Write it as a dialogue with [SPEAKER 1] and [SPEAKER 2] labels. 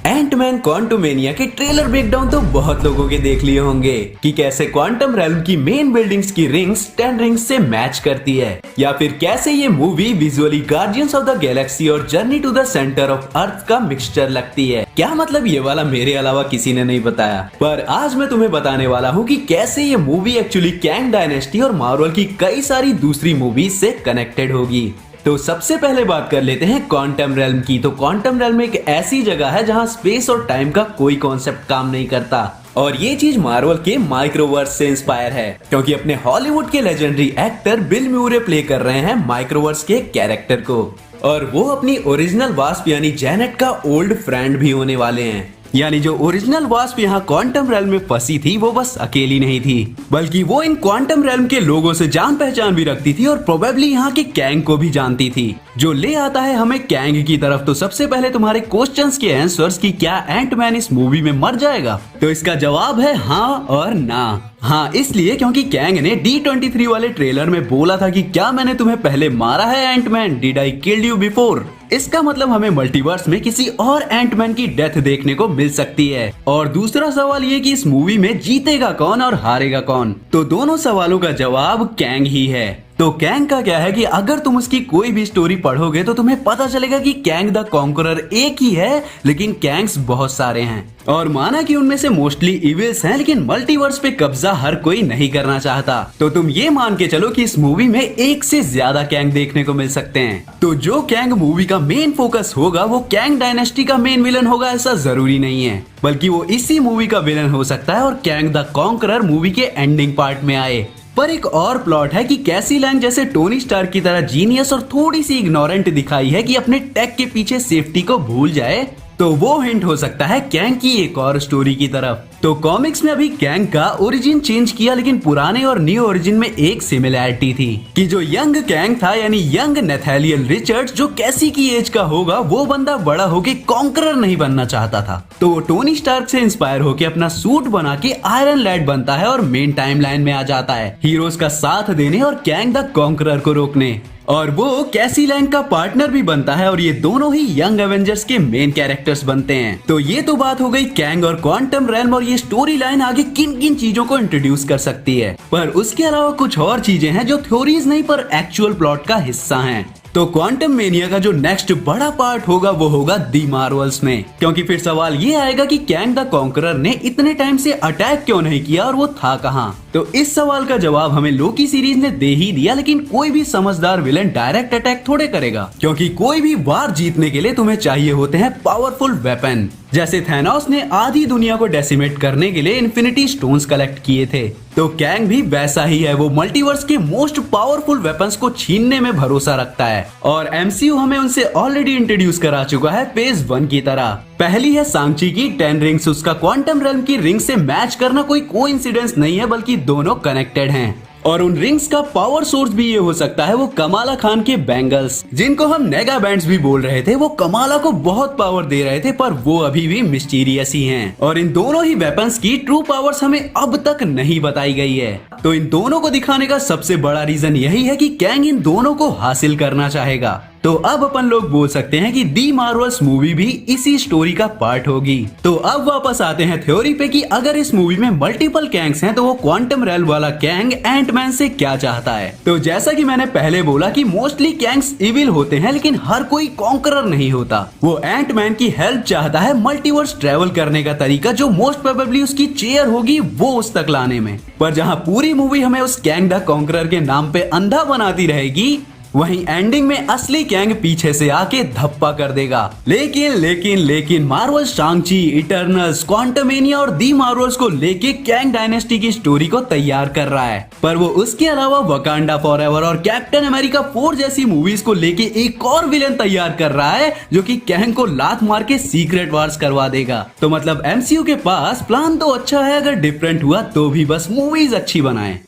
[SPEAKER 1] Ant-Man Quantumania के trailer breakdown तो बहुत लोगों के देख लिए होंगे कि कैसे क्वांटम रेल्म की मेन बिल्डिंग्स की रिंग्स 10 रिंग्स से मैच करती है, या फिर कैसे ये movie visually Guardians of the Galaxy और Journey to the Centre of Earth का मिक्सचर लगती है। क्या मतलब ये वाला मेरे अलावा किसी ने नहीं बताया, पर आज मैं तुम्हें बताने वाला हूँ कि कैसे ये मूवी एक्चुअली कैंग डायनेस्टी और मार्वल की कई सारी दूसरी मूवीज से कनेक्टेड होगी। तो सबसे पहले बात कर लेते हैं क्वांटम रेल्म की। तो क्वांटम रेल्म एक ऐसी जगह है जहां स्पेस और टाइम का कोई कॉन्सेप्ट काम नहीं करता, और ये चीज मार्वल के माइक्रोवर्स से इंस्पायर है, क्योंकि अपने हॉलीवुड के लेजेंडरी एक्टर बिल म्यूरे प्ले कर रहे हैं माइक्रोवर्स के कैरेक्टर को, और वो अपनी ओरिजिनल वास्प यानी जेनेट का ओल्ड फ्रेंड भी होने वाले हैं। यानी जो ओरिजिनल वास्प यहाँ क्वांटम रेल्म में फंसी थी वो बस अकेली नहीं थी, बल्कि वो इन क्वांटम रेल्म के लोगों से जान पहचान भी रखती थी और प्रोबेबली यहाँ के कैंग को भी जानती थी, जो ले आता है हमें कैंग की तरफ। तो सबसे पहले तुम्हारे क्वेश्चंस के आंसर्स कि क्या एंटमैन इस मूवी में मर जाएगा, तो इसका जवाब है हाँ और ना। हाँ इसलिए क्योंकि कैंग ने D23 वाले ट्रेलर में बोला था कि क्या मैंने तुम्हें पहले मारा है Antman, did I killed you before. इसका मतलब हमें मल्टीवर्स में किसी और एंटमैन की डेथ देखने को मिल सकती है। और दूसरा सवाल ये कि इस मूवी में जीतेगा कौन और हारेगा कौन, तो दोनों सवालों का जवाब कैंग ही है। तो कैंग का क्या है कि अगर तुम उसकी कोई भी स्टोरी पढ़ोगे तो तुम्हें पता चलेगा कि कैंग द कॉन्करर एक ही है, लेकिन कैंग्स बहुत सारे हैं, और माना कि उनमें से मोस्टली इविल्स हैं, लेकिन मल्टीवर्स पे कब्जा हर कोई नहीं करना चाहता। तो तुम ये मान के चलो कि इस मूवी में एक से ज्यादा कैंग देखने को मिल सकते हैं। तो जो कैंग मूवी का मेन फोकस होगा वो कैंग डायनेस्टी का मेन विलन होगा ऐसा जरूरी नहीं है, बल्कि वो इसी मूवी का विलन हो सकता है और कैंग द कॉन्करर मूवी के एंडिंग पार्ट में आए। पर एक और प्लॉट है कि कैसी लैंग जैसे टोनी स्टार्क की तरह जीनियस और थोड़ी सी इग्नोरेंट दिखाई है कि अपने टेक के पीछे सेफ्टी को भूल जाए, तो वो हिंट हो सकता है कैंग की एक और स्टोरी की तरफ। तो कॉमिक्स में अभी कैंग का ओरिजिन चेंज किया, लेकिन पुराने और न्यू ओरिजिन में एक सिमिलैरिटी थी कि जो यंग कैंग था यानी यंग नेथानियल रिचर्ड्स, जो कैसी की एज का होगा, वो बंदा बड़ा होके कॉन्करर नहीं बनना चाहता था। तो टोनी स्टार्क से इंस्पायर होके अपना सूट बना के आयरन लैड बनता है और मेन टाइमलाइन में आ जाता है हीरोज का साथ देने और कैंग द कॉन्करर को रोकने, और वो कैसी लैंग का पार्टनर भी बनता है, और ये दोनों ही यंग एवेंजर्स के मेन कैरेक्टर्स बनते हैं। तो ये तो बात हो गई कैंग और क्वांटम रेल्म, और ये स्टोरी लाइन आगे किन किन चीजों को इंट्रोड्यूस कर सकती है। पर उसके अलावा कुछ और चीजें हैं जो थ्योरीज नहीं पर एक्चुअल प्लॉट का हिस्सा हैं। तो क्वांटम मेनिया का जो नेक्स्ट बड़ा पार्ट होगा वो होगा दी मार्वल्स में, क्योंकि फिर सवाल ये आएगा कि कैंग द कॉन्करर ने इतने टाइम से अटैक क्यों नहीं किया और वो था कहाँ। तो इस सवाल का जवाब हमें लोकी सीरीज ने दे ही दिया, लेकिन कोई भी समझदार विलन डायरेक्ट अटैक थोड़े करेगा, क्योंकि कोई भी वार जीतने के लिए तुम्हें चाहिए होते हैं पावरफुल वेपन। जैसे थैनोस ने आधी दुनिया को डेसिमेट करने के लिए इन्फिनिटी स्टोन्स कलेक्ट किए थे, तो कैंग भी वैसा ही है। वो मल्टीवर्स के मोस्ट पावरफुल वेपन्स को छीनने में भरोसा रखता है, और एमसीयू हमें उनसे ऑलरेडी इंट्रोड्यूस करा चुका है फेज 1 की तरह। पहली है सांची की 10 रिंग्स, उसका क्वांटम रेल्म की रिंग से मैच करना कोई कोइंसिडेंस नहीं है, बल्कि दोनों कनेक्टेड हैं। और उन रिंग्स का पावर सोर्स भी ये हो सकता है वो कमाला खान के बैंगल्स, जिनको हम नेगा बैंड्स भी बोल रहे थे। वो कमाला को बहुत पावर दे रहे थे, पर वो अभी भी मिस्टीरियस ही हैं। और इन दोनों ही वेपन्स की ट्रू पावर्स हमें अब तक नहीं बताई गई है। तो इन दोनों को दिखाने का सबसे बड़ा रीजन यही है कि कैंग इन दोनों को हासिल करना चाहेगा। तो अब अपन लोग बोल सकते हैं कि दी मार्वल्स मूवी भी इसी स्टोरी का पार्ट होगी। तो अब वापस आते हैं थ्योरी पे कि अगर इस मूवी में मल्टीपल कैंग्स हैं तो वो क्वांटम रेल्म वाला कैंग एंटमैन से क्या चाहता है। तो जैसा कि मैंने पहले बोला कि मोस्टली कैंग्स इविल होते हैं, लेकिन हर कोई कॉन्करर नहीं होता। वो एंटमैन की हेल्प चाहता है मल्टीवर्स ट्रेवल करने का तरीका, जो मोस्ट प्रोबेबली उसकी चेयर होगी वो उस तक लाने में। पर जहाँ पूरी मूवी हमें उस कैंग द कॉन्करर के नाम पे अंधा बनाती रहेगी, वहीं एंडिंग में असली कैंग पीछे से आके धप्पा कर देगा। लेकिन मार्वल शांग-ची, इटर्नल्स, क्वांटमेनिया और दी मार्वल्स को लेके कैंग डायनेस्टी की स्टोरी को तैयार कर रहा है, पर वो उसके अलावा वकांडा फॉरएवर और कैप्टन अमेरिका 4 जैसी मूवीज को लेके एक और विलन तैयार कर रहा है, जो कि कैंग को लात मार के सीक्रेट वार्स करवा देगा। तो मतलब एमसीयू के पास प्लान तो अच्छा है, अगर डिफरेंट हुआ तो भी बस मूवीज अच्छी बनाए।